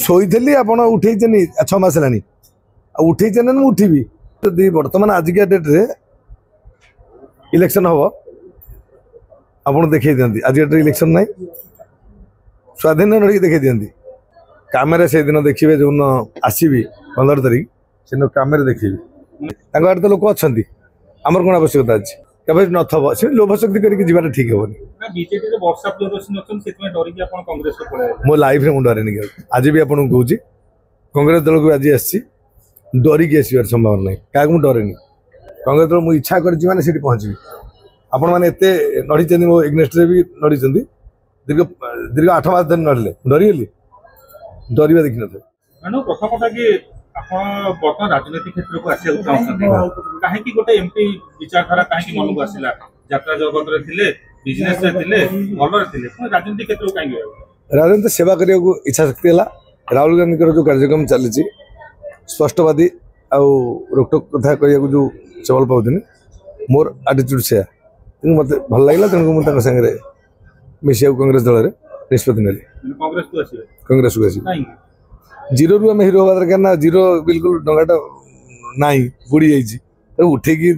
ଶୋଇଥିଲି ଆପଣ ଉଠେଇଛନ୍ତି 6 ମାସ ହେଲାଣି ଆଉ ଉଠେଇଛନ୍ତି ମୁଁ ଉଠିବି ଯଦି ବର୍ତ୍ତମାନ ଆଜିକା ଡେଟ୍ରେ ଇଲେକ୍ସନ୍ ହେବ ଆପଣ ଦେଖେଇ ଦିଅନ୍ତି ଆଜିକା ଡେଟ୍ରେ ଇଲେକ୍ସନ୍ ନାହିଁ ସ୍ୱାଧୀନ ରହିକି ଦେଖେଇ ଦିଅନ୍ତି କାମରେ ସେଦିନ ଦେଖିବେ ଯେଉଁଦିନ ଆସିବି 15 ତାରିଖ ସେଦିନ କାମରେ ଦେଖେଇବି ତାଙ୍କ ଆଡ଼େ ତ ଲୋକ ଅଛନ୍ତି ଆମର କ'ଣ ଆବଶ୍ୟକତା ଅଛି କେବେ ନଥିବ ସେ ଲୋଭ ଶକ୍ତି କରିକି ଯିବାଟା ଠିକ୍ ହେବନି ମୋ ଲାଇଫ୍ରେ ମୁଁ ଡରେନି ଆଜି ବି ଆପଣଙ୍କୁ କହୁଛି କଂଗ୍ରେସ ଦଳକୁ ଆଜି ଆସିଛି ଡରିକି ଆସିବାର ସମ୍ଭାବନା ନାହିଁ କାହାକୁ ମୁଁ ଡରେନି କଂଗ୍ରେସ ଦଳ ମୁଁ ଇଚ୍ଛା କରିଛି ମାନେ ସେଠି ପହଞ୍ଚିବି ଆପଣମାନେ ଏତେ ଲଢ଼ିଛନ୍ତି ମୋ ଏଗ୍ନେଷ୍ଟରେ ବି ଲଢ଼ିଛନ୍ତି ଦୀର୍ଘ 8 ମାସ ଧରି ଲଢ଼ିଲେ ଡରିଗଲି ଡରିବା ଦେଖିନଥିବେ ପ୍ରଥମ କଥା କି ଆପଣ ବର୍ତ୍ତମାନ ରାଜନୀତି କ୍ଷେତ୍ରକୁ ଆସିବାକୁ ଚାହୁଁଛନ୍ତି କାହିଁକି ଗୋଟେ ଏମିତି ବିଚାରଧାରା କାହିଁକି ମନକୁ ଆସିଲା ଯାତ୍ରା ଜଗତରେ ଥିଲେ ବିଜନେସରେ ଥିଲେ ଭଲରେ ଥିଲେ ରାଜନୀତି କ୍ଷେତ୍ରକୁ କାହିଁକି ରାଜନୀତି ସେବା କରିବାକୁ ଇଚ୍ଛା ଶକ୍ତି ହେଲା ରାହୁଲ ଗାନ୍ଧୀଙ୍କର ଯେଉଁ କାର୍ଯ୍ୟକ୍ରମ ଚାଲିଛି ସ୍ପଷ୍ଟବାଦୀ ଆଉ ରୋକଟୋକ କଥା କହିବାକୁ ଯେଉଁ ସେ ଭଲ ପାଉଛନ୍ତି ମୋର ଆଟିଚ୍ୟୁଡ୍ ସେୟା ତେଣୁ ମୋତେ ଭଲ ଲାଗିଲା ତେଣୁ ମୁଁ ତାଙ୍କ ସାଙ୍ଗରେ ମିଶିବାକୁ କଂଗ୍ରେସ ଦଳରେ ନିଷ୍ପତ୍ତି ନେଲି କଂଗ୍ରେସକୁ ଆସିବି ଜିରୋରୁ ଆମେ ହିରୋ ହେବା ଦରକାର ନା ଜିରୋ ବିଲକୁଲ ଡଙ୍ଗାଟା ନାହିଁ ବୁଡ଼ି ଯାଇଛି ତାକୁ ଉଠେଇକି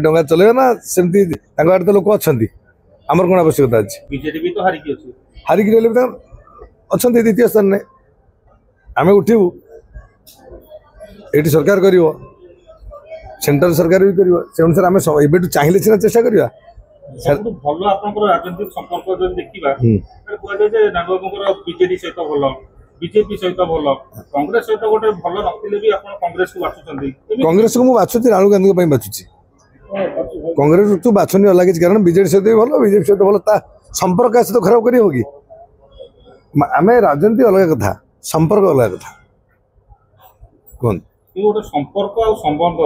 ଡଙ୍ଗା ଚଲେଇବା ନା ସେମିତି ତାଙ୍କ ଆଡ଼େ ତ ଲୋକ ଅଛନ୍ତି ଆମର କ'ଣ ଆବଶ୍ୟକତା ଅଛି ହାରିକି ରହିଲେ ବି ତାଙ୍କର ଅଛନ୍ତି ଦ୍ୱିତୀୟ ସ୍ଥାନରେ ଆମେ ଉଠିବୁ ଏଇଠି ସରକାର କରିବ ସେଣ୍ଟ୍ରାଲ ସରକାର ବି କରିବ ସେ ଅନୁସାରେ ଆମେ ଏବେଠୁ ଚାହିଁଲେ ସିନା ଚେଷ୍ଟା କରିବା ଭଲ ଆପଣଙ୍କର ରାଜନୈତିକ ସମ୍ପର୍କ ଯଦି ଦେଖିବା କୁହାଯାଏ ଯେ ନାଗବାବୁଙ୍କର ବିଜେଡି ସହିତ ଭଲ ବିଜେପି ସହିତ ଭଲ କଂଗ୍ରେସ ସହିତ ଗୋଟେ ଭଲ ନଥିଲେ ବି ଆପଣ କଂଗ୍ରେସକୁ ବାଛୁଛନ୍ତି କଂଗ୍ରେସକୁ ମୁଁ ବାଛୁଛି ରାହୁଲ ଗାନ୍ଧୀଙ୍କ ପାଇଁ ବାଛୁଛି କଂଗ୍ରେସ ତୁ ବାଛୁନି ଅଲଗା କିଛି କାରଣ ବିଜେଡି ସହିତ ବି ଭଲ ବିଜେପି ସହିତ ଭଲ ତା ସମ୍ପର୍କ ସହିତ ଖରାପ କରିବ କି ଆମେ ରାଜନୀତି ଅଲଗା କଥା ସମ୍ପର୍କ ଅଲଗା କଥା କୁହନ୍ତୁ ଗୋଟେ ସମ୍ପର୍କ ଆଉ ସମ୍ବନ୍ଧ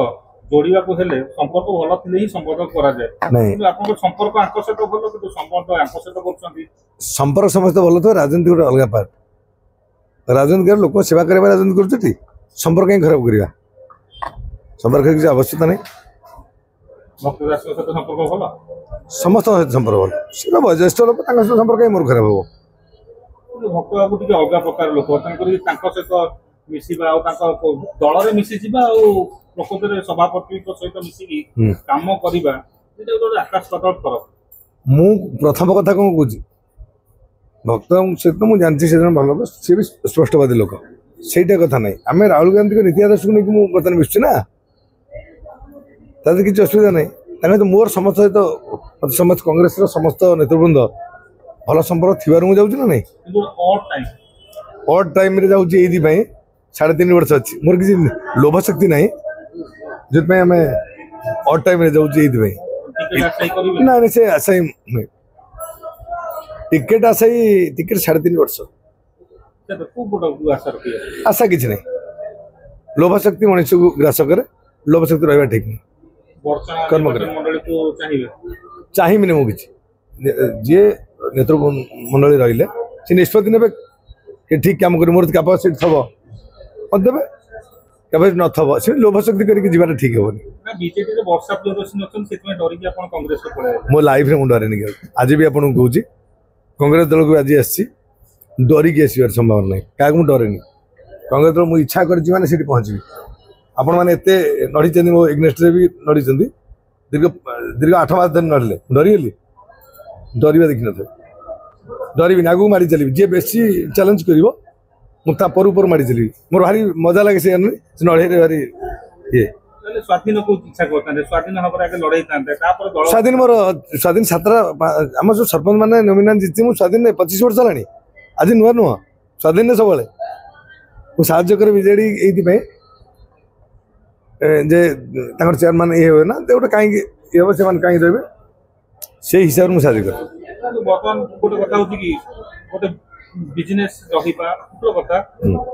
ଯୋଡ଼ିବାକୁ ହେଲେ ସମ୍ପର୍କ ଭଲ ଥିଲେ ହିଁ ସମ୍ବନ୍ଧ କରାଯାଏ କିନ୍ତୁ ଆପଣଙ୍କ ସମ୍ପର୍କ ଆଙ୍କ ସହିତ ଭଲ କିନ୍ତୁ ସମ୍ବନ୍ଧ ଆଙ୍କ ସହିତ କରୁଛନ୍ତି ସମ୍ପର୍କ ସମସ୍ତେ ଭଲ ଥିବ ରାଜନୀତି ଗୋଟେ ଅଲଗା ପାର୍ଟ ରାଜନୀତି ଲୋକ ସେବା କରିବା ରାଜନୀତି କରୁଛନ୍ତି ସମ୍ପର୍କ ହିଁ ଖରାପ କରିବା ସମ୍ପର୍କ କିଛି ଆବଶ୍ୟକତା ନାହିଁ ସମସ୍ତଙ୍କ ସହିତ ସମ୍ପର୍କ ଭଲ ସେ ବୟୋଜ୍ୟେଷ୍ଠ ଲୋକ ତାଙ୍କ ସହିତ ସମ୍ପର୍କ ହିଁ ମୋର ଖରାପ ହବ ଭକ୍ତ ବାବୁ ଟିକେ ଅଲଗା ପ୍ରକାର ଲୋକ ତେଣୁକରି ତାଙ୍କ ସହିତ ମିଶିବା ଆଉ ତାଙ୍କ ଦଳରେ ମିଶିଯିବା ଆଉ ପ୍ରକୃତରେ ସଭାପତିଙ୍କ ସହିତ ମିଶିକି କାମ କରିବା ଏଇଟା ଗୋଟେ ଆକାଶ ପାତାଳ ଫରକ ମୁଁ ପ୍ରଥମ କଥା କ'ଣ କହୁଛି ଭକ୍ତ ସହିତ ମୁଁ ଜାଣିଛି ସେ ଜଣେ ଭଲ ଲୋକ ସେ ବି ସ୍ପଷ୍ଟବାଦୀ ଲୋକ ସେଇଟା କଥା ନାହିଁ ଆମେ ରାହୁଲ ଗାନ୍ଧୀଙ୍କ ନୀତି ଆଦର୍ଶକୁ ନେଇକି ମୁଁ ବର୍ତ୍ତମାନ ମିଶୁଛି ନା ତାদের କିଛି ଅସୁବିଧା ନାହିଁ ତାଙ୍କ ସହିତ ମୋର ସମସ୍ତ ସହିତ ସମସ୍ତ କଂଗ୍ରେସର ସମସ୍ତ ନେତୃବୃନ୍ଦ ଭଲ ସମ୍ପର୍କ ଥିବାରୁ ମୁଁ ଯାଉଛି ନା ନାହିଁ ଅଡ୍ ଟାଇମ୍ରେ ଯାଉଛି ଏଇଥିପାଇଁ 3.5 ବର୍ଷ ଅଛି ମୋର କିଛି ଲୋଭ ଶକ୍ତି ନାହିଁ ଯେଉଁଥିପାଇଁ ଆମେ ଅଡ୍ ଟାଇମ୍ରେ ଯାଉଛି ଏଇଥିପାଇଁ ନା ନାଇଁ ସେ ଆଶା ହିଁ ନୁହେଁ ଟିକେଟ୍ ଆଶା ହିଁ ଟିକେଟ୍ 3.5 ବର୍ଷ ଆଶା କିଛି ନାହିଁ ଲୋଭ ଶକ୍ତି ମଣିଷକୁ ଗ୍ରାସ କରେ ଲୋଭ ଶକ୍ତି ରହିବା ଠିକ୍ ନୁହେଁ କର୍ମ କରେ ଚାହିଁବିନି ମୁଁ କିଛି ଯିଏ ନେତୃମଣ୍ଡଳୀ ରହିଲେ ସେ ନିଷ୍ପତ୍ତି ନେବେ କି ଠିକ୍ କାମ କରି ମୋର କାପାସିଟି ଥିବ ଦେବେ କେବେ ନଥିବ ସେ ଲୋଭ ଶକ୍ତି କରିକି ଯିବାଟା ଠିକ୍ ହେବନି ମୋ ଲାଇଫ୍ରେ ମୁଁ ଡରେନି ଆଜି ବି ଆପଣଙ୍କୁ କହୁଛି କଂଗ୍ରେସ ଦଳକୁ ଆଜି ଆସିଛି ଡରିକି ଆସିବାର ସମ୍ଭାବନା ନାହିଁ କାହାକୁ ମୁଁ ଡରେନି କଂଗ୍ରେସ ଦଳ ମୁଁ ଇଚ୍ଛା କରିଛି ମାନେ ସେଠି ପହଞ୍ଚିବି ଆପଣମାନେ ଏତେ ଲଢ଼ିଛନ୍ତି ମୋ ଏଗ୍ନେଷ୍ଟରେ ବି ଲଢ଼ିଛନ୍ତି ଦୀର୍ଘ 8 ମାସ ଧରି ଲଢ଼ିଲେ ଡରିଗଲି ଡରିବା ଦେଖିନଥିବେ ଡରିବିନି ଆଗକୁ ମାଡ଼ି ଚାଲିବି ଯିଏ ବେଶୀ ଚ୍ୟାଲେଞ୍ଜ କରିବ ମୁଁ ତା ଉପରୁ ମାଡ଼ି ଚାଲିବି ମୋର ଭାରି ମଜା ଲାଗେ ସେ ଲଢ଼େଇରେ ଭାରି ଇଏ ସ୍ୱାଧୀନ ମୋର ସ୍ୱାଧୀନ 7ଟା ଆମର ଯେଉଁ ସରପଞ୍ଚ ମାନେ ନୋମିନାଲ ଜିତିଛି ମୁଁ ସ୍ୱାଧୀନ 25 ବର୍ଷ ହେଲାଣି ଆଜି ନୂଆ ନୁହଁ ସ୍ୱାଧୀନରେ ସବୁବେଳେ ମୁଁ ସାହାଯ୍ୟ କରେ ବିଜେଡି ଏଇଥିପାଇଁ ଯେ ତାଙ୍କର ଚେୟାରମ୍ୟାନ ଇଏ ହୁଏ ନା ଗୋଟେ କାହିଁକି ଇଏ ହେବ ସେମାନେ କାହିଁକି ରହିବେ ସେଇ ହିସାବରେ ମୁଁ ସାହାଯ୍ୟ କରେ ବର୍ତ୍ତମାନ ଗୋଟେ କଥା ହଉଛି କି ଗୋଟେ ବିଜନେସ୍ ରହିବା କଥା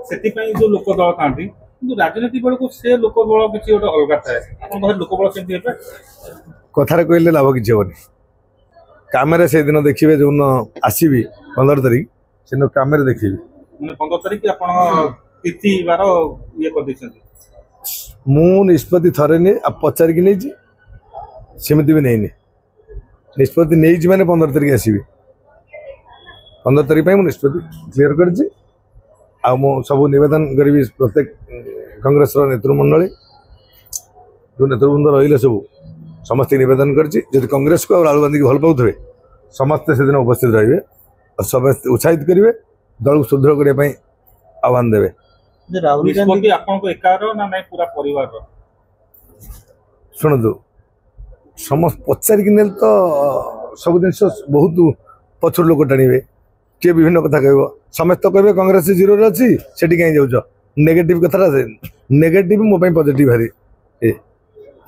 ସେଥିପାଇଁ ଯୋଉ ଲୋକ ଦଳ ଥାନ୍ତି କିନ୍ତୁ ରାଜନୀତି ବେଳକୁ ସେ ଲୋକ ବଳ କିଛି ଗୋଟେ ଅଲଗା ଥାଏ ଆପଣଙ୍କ ଘରେ ଲୋକ ବଳ ସେମିତି ହେବେ କଥାରେ କହିଲେ ଲାଭ କିଛି ହେବନି କାମରେ ସେଦିନ ଦେଖିବେ ଯେଉଁଦିନ ଆସିବି 15 ତାରିଖ ସେଦିନ କାମରେ ଦେଖିବି 15 ତାରିଖ ଆପଣ ତିଥି ବାର ଇଏ କରିଦେଇଛନ୍ତି ମୁଁ ନିଷ୍ପତ୍ତି ଥରେ ନିଏ ଆଉ ପଚାରିକି ନେଇଛି ସେମିତି ବି ନେଇନି ନିଷ୍ପତ୍ତି ନେଇଛି ମାନେ 15 ତାରିଖ ଆସିବି 15 ତାରିଖ ପାଇଁ ମୁଁ ନିଷ୍ପତ୍ତି କ୍ଲିୟର କରିଛି सब नवेदन करी प्रत्येक कांग्रेस नेतृमंडली जो नेतृवृंद रही सब समस्त नवेदन कर कांग्रेस को राहुल गांधी की भल पाथे समस्ते से दिन उपस्थित रहे और समस्त उत्साहित करेंगे दल को सुदृढ़ करने आह्वान देवे। राहुल गांधी आपको एकार ना नहीं पूरा परिवार शुणु समस्त पचारिक ने तो सब जिन बहुत पछर लोक टाणवे किए विभिन्न कथा कह समस्त कहे कांग्रेस जीरो अच्छी से कहीं जाऊच नेगेटिव कथा नेगेटिव मो पॉजिटिव भारी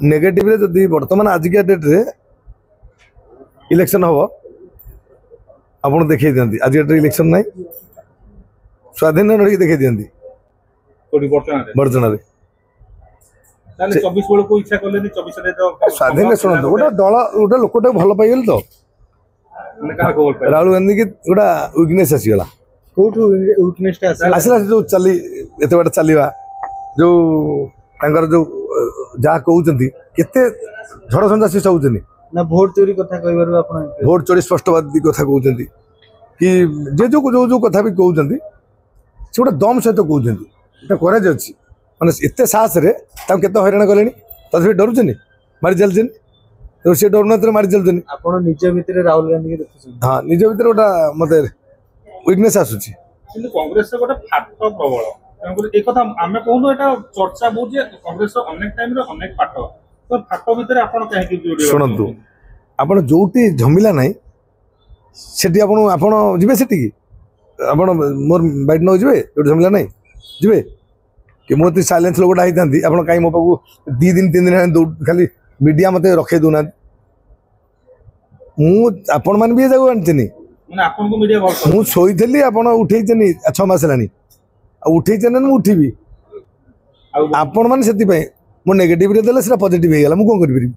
नेगेटिव जदि बर्तमान आजिका डेट्रे इलेक्शन हम आप देखी दिखती आज डेट इलेक्शन ना स्वाधीन रही देखी दिखती बर्जना स्वाधीन शुणु गोटे दल गोटे लोकटा भल पाइगल तो राहुल गांधी की गोटा विकनेस आसीगला आसला जो चली एत बाट चलवा जो जो जहाँ कहते केते झड़ झंझा से चाहते ना भोट चोरी कथा कहबार भोट चोरी स्पष्टवादी कथा कहते कि जे जो जो जो कथा भी कहते से गोटे दम सहित कहते करेज अच्छी मैंने एत साहस केते हैरान कले तथापि डरुचनी मारी चलते तो सी डर न मारी चलते निज भितर राहुल गांधी हाँ निज भितर गोटा मत विकनेस आसूची कांग्रेस गोटे फाट प्रबल एक कथा आम कहूँ यहाँ चर्चा बहुत कांग्रेस अनेक टाइम अनेक फाट तो फाट भितर आपण कहीं शुणु आप जो झमिला ना से जी से मोर बैठ न जो झमिला ना जी कि मुझे साइलेंस लोगटा होती आप कहीं मो पाक 2 दिन 3 दिन खाली मीडिया मत रखे दौना आपण मैंने भी जाऊ आनी मुझे शोली आप उठे 6 मास है उठे उठीबी आपण मैंने मो नेगेटिव देला पॉजिटिव हो गला मुझे कौन करी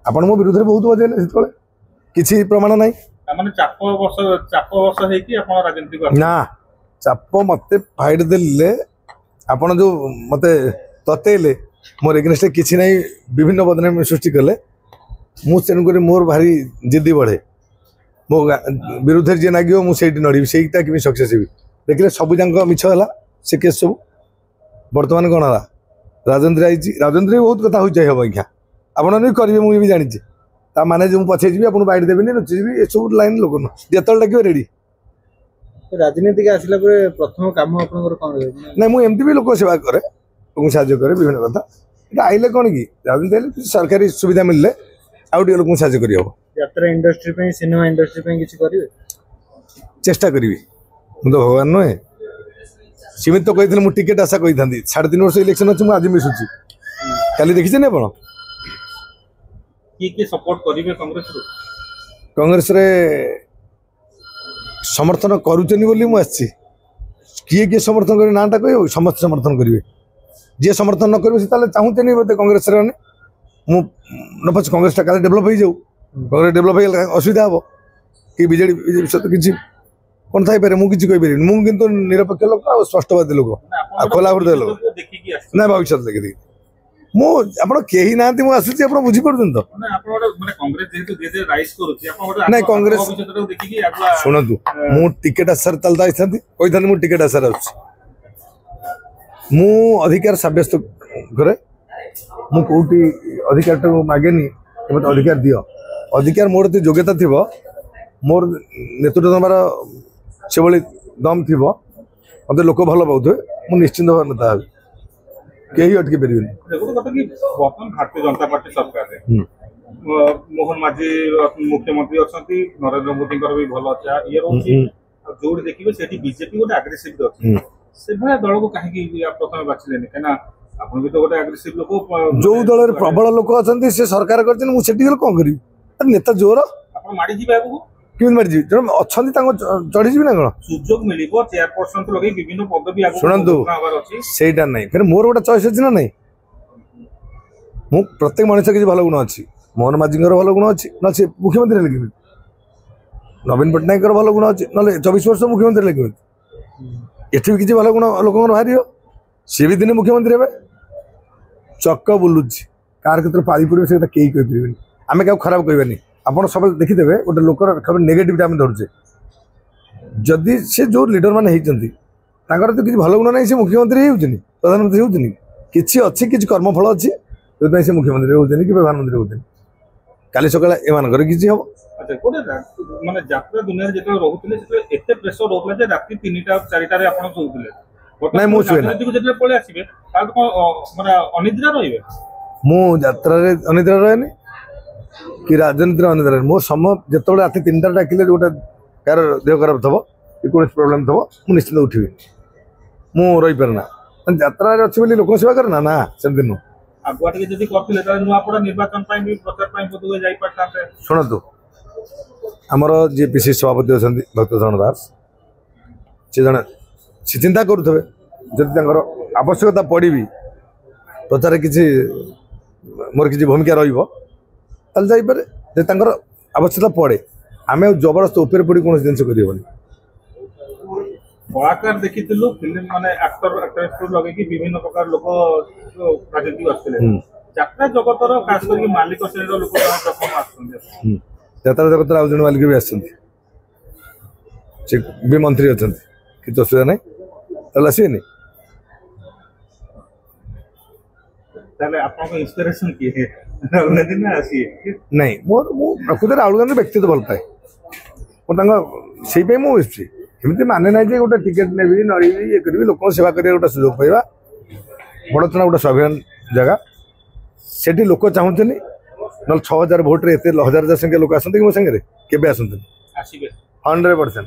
आपण मो विरुद्ध बहुत बजेले किसी प्रमाण ना ना चाप मत फाइट देले आपण जो मत ततेले मोर एगेन्स्ट किसी ना विभिन्न बदनामी सृष्टि कले मुझे मोर भारी जिद्दी बढ़े मो विरुद्ध जी नाग मुझे नड़ी से सक्सेस भी देखिए सब जाक मिछ है से केस सब बर्तमान कौन है राजेन्द्र आई राजेन्द्र बहुत कथा हो हम आज्ञा आपड़ी करेंगे मुझे भी जानी माने जो पछे जी आप बैठ देवी नचीबी ये सब लाइन लोक जो डाक रेडी राजनीति आसला प्रथम काम ना मुझे एमती भी लोक सेवा कै लोक साहय कै विभिन्न कथा ये आइले कौन कि राजनीति सरकारी सुविधा मिलले आउ टे लोक साहय कर यात्रा इंडस्ट्री सिनेमा इंडस्ट्री किसी करेंगे चेष्टा करी मुझे भगवान नुहे सीमित तो कही मुझे टिकेट आशा कही था 3.5 वर्ष इलेक्शन अच्छी मुझे आज मिसुची काली देखी आप कांग्रेस रे समर्थन करुचनी बोली मुझे किए किए समर्थन कर नाटा कह समस्त समर्थन करेंगे जी समर्थन न करेंगे चाहते नहीं बोलते कांग्रेस न पच कांग्रेस का डेभलप हो जाऊ कांग्रेस डेभलप हो असुविधा हम कि बीजेडी सहित किसी कौन थी मुझे कहीपर मुझे निरपेक्ष लोक आ स्पष्टवादी लोक खोला हृदय लोक ना भविष्य देखी मुझे ना आसूसी आप बुझीपार तो ना कांग्रेस शुणु मु टिकेट आशार कही था टिकेट आशार अधिकार सब्यस्त करे मुझे अधिकार मागेनी मत अधिकार दियो अधिकार मोर योग्यता थी मोर नेतृत्व नबार से दम थी मत लोक भल पाथे मुझे निश्चिंत भाव नेता हे कहीं अटकी पारे भारतीय जनता पार्टी सरकार मोहन माझी मुख्यमंत्री अच्छा नरेंद्र मोदी भी भल अच्छा ये रोचे जो देखिए से बीजेपी गोटे आग्रेसिव अच्छी से भाया दल को कहीं प्रथम बाछिले कहीं आप भी तो गोटे आग्रेसिव लोक जो दल प्रबल लोक अच्छा से सरकार कर कौन करी नेता जोर आप माड़ी जी किन मारी अच्छा चढ़ीजी ना कौन सुजोग मिल चेयरपर्सन तो लगे विभिन्न पदवी शुणु सेटा नहीं फिर मोर गोटे चॉइस अच्छी ना नहीं प्रत्येक मनुष्य किसी भल गुण अच्छी मोहन माझी भल गुण अच्छी ना से मुख्यमंत्री लगे नवीन पट्टनायक भल गुण अच्छी ना 24 वर्ष मुख्यमंत्री लगे एठी किसी भल गुण लोक बाहर सी भी दिन मुख्यमंत्री हे चक बुलूची कार क्षेत्र पाली पड़े से कहीं कहीपर आम क्या खराब कहबानी आप सब देखीदे गोटे लोकर खबर नेगेटिविटी आम धरुचे जदि से जो लीडर मैंने ତାଙ୍କର ତ କିଛି ଭଲ ଗୁଣ ନାହିଁ, ସେ ମୁଖ୍ୟମନ୍ତ୍ରୀ ହେଉଛନ୍ତି, ପ୍ରଧାନମନ୍ତ୍ରୀ ହେଉଛନ୍ତି, କିଛି ଅଛି, କିଛି କର୍ମଫଳ ଅଛି, ସେଥିପାଇଁ ସେ ମୁଖ୍ୟମନ୍ତ୍ରୀ ହେଉଛନ୍ତି କି ପ୍ରଧାନମନ୍ତ୍ରୀ ହେଉଛନ୍ତି। କାଲି ସକାଳେ ଏମାନଙ୍କର କିଛି ହବ। ଆଚ୍ଛା ଗୋଟେ ମାନେ ଯାତ୍ରା ଦୁନିଆରେ ଯେତେବେଳେ ରହୁଥିଲେ ସେତେବେଳେ ଏତେ ପ୍ରେସର ରହୁଥିଲା ଯେ ରାତି 3ଟା 4ଟାରେ ଆପଣ ଶୋଉଥିଲେ। ନାଇଁ ମୁଁ ଶୁଏ ନା। ରାଜନୀତିକୁ ଯେତେବେଳେ ପଳେଇ ଆସିବେ ତାହେଲେ କଣ ମାନେ ଅନିଦ୍ରା ରହିବେ? ମୁଁ ଯାତ୍ରାରେ ଅନିଦ୍ରା ରହେନି କି ରାଜନୀତିରେ ଅନିଦ୍ରା ରହେ। ମୋ ସମୟ ଯେତେବେଳେ ରାତି 3ଟାରେ ଡାକିଲେ ଗୋଟେ କାହାର ଦେହ ଖରାପ ଥିବ କି କୌଣସି ପ୍ରୋବ୍ଲେମ୍ ଥିବ ମୁଁ ନିଶ୍ଚିତ ଉଠିବି, ମୁଁ ରହିପାରେ ନା। ଯାତ୍ରାରେ ଅଛି ବୋଲି ଲୋକଙ୍କ ସେବା କରେ ନା, ନା ସେମିତି ନୁହଁ। ଆଗୁଆ ଟିକେ ଯଦି କରିଥିଲେ ତାହେଲେ ନୂଆପଡ଼ା ନିର୍ବାଚନ ପାଇଁ ବି ପ୍ରଚାର ପାଇଁ ବୋଧହୁଏ ଯାଇପାରିଥାନ୍ତେ। ଶୁଣନ୍ତୁ, ଆମର ଯିଏ ପିସିସି ସଭାପତି ଅଛନ୍ତି ଭକ୍ତଚରଣ ଦାସ, ସେ ଚିନ୍ତା କରୁଥିବେ ଯଦି ତାଙ୍କର ଆବଶ୍ୟକତା ପଡ଼ିବି ପ୍ରଚାରରେ କିଛି ମୋର କିଛି ଭୂମିକା ରହିବ ତାହେଲେ ଯାଇପାରେ। ଯଦି ତାଙ୍କର ଆବଶ୍ୟକତା ପଡ଼େ, ଆମେ ଜବରଦସ୍ତ ଉପରେ ପଡ଼ି କୌଣସି ଜିନିଷ କରିହେବନି। କଳାକାର ଦେଖିଥିଲୁ ଫିଲ୍ମ ମାନେ ଆକ୍ଟର ଆକ୍ଟ୍ରେସକୁ ଲଗେଇକି ବିଭିନ୍ନ ପ୍ରକାର ଲୋକ ରାଜନୀତିକୁ ଆସିଥିଲେ। ଯାତ୍ରା ଜଗତର ଖାସ କରିକି ମାଲିକ ଶ୍ରେଣୀର ଲୋକ ପ୍ରଥମ ଆସୁଛନ୍ତି। ଯାତ୍ରା ଜଗତର ଆଉ ଜଣେ ମାଲିକ ବି ଆସିଛନ୍ତି, ସେ ବି ମନ୍ତ୍ରୀ ଅଛନ୍ତି, କିଛି ଅସୁବିଧା ନାହିଁ, ତାହେଲେ ଆସିବେନି। ତାହେଲେ ଆପଣଙ୍କ ଇନ୍ସପିରେସନ କିଏ, ରାହୁଲ ଗାନ୍ଧୀ ନା ସିଏ? ନାଇଁ ମୁଁ ପ୍ରକୃତରେ ରାହୁଲ ଗାନ୍ଧୀ ବ୍ୟକ୍ତିତ୍ୱ ଭଲ ପାଏ, ମୁଁ ତାଙ୍କ ସେଇପାଇଁ ମୁଁ ବସିଛି। ଏମିତି ମାନେ ନାହିଁ ଯେ ଗୋଟେ ଟିକେଟ୍ ନେବି ନଳିବି ଇଏ କରିବି, ଲୋକଙ୍କ ସେବା କରିବା ଗୋଟେ ସୁଯୋଗ ପାଇବା। ବଡ଼ଚଣା ଗୋଟେ ସ୍ୱାଭିମାନ ଜାଗା, ସେଠି ଲୋକ ଚାହୁଁଛନ୍ତି, ନହେଲେ 6000 ଭୋଟ୍ରେ ଏତେ 1000 ସଂଖ୍ୟା ଲୋକ ଆସନ୍ତି କି ମୋ ସାଙ୍ଗରେ? କେବେ ଆସନ୍ତିନି। 100%।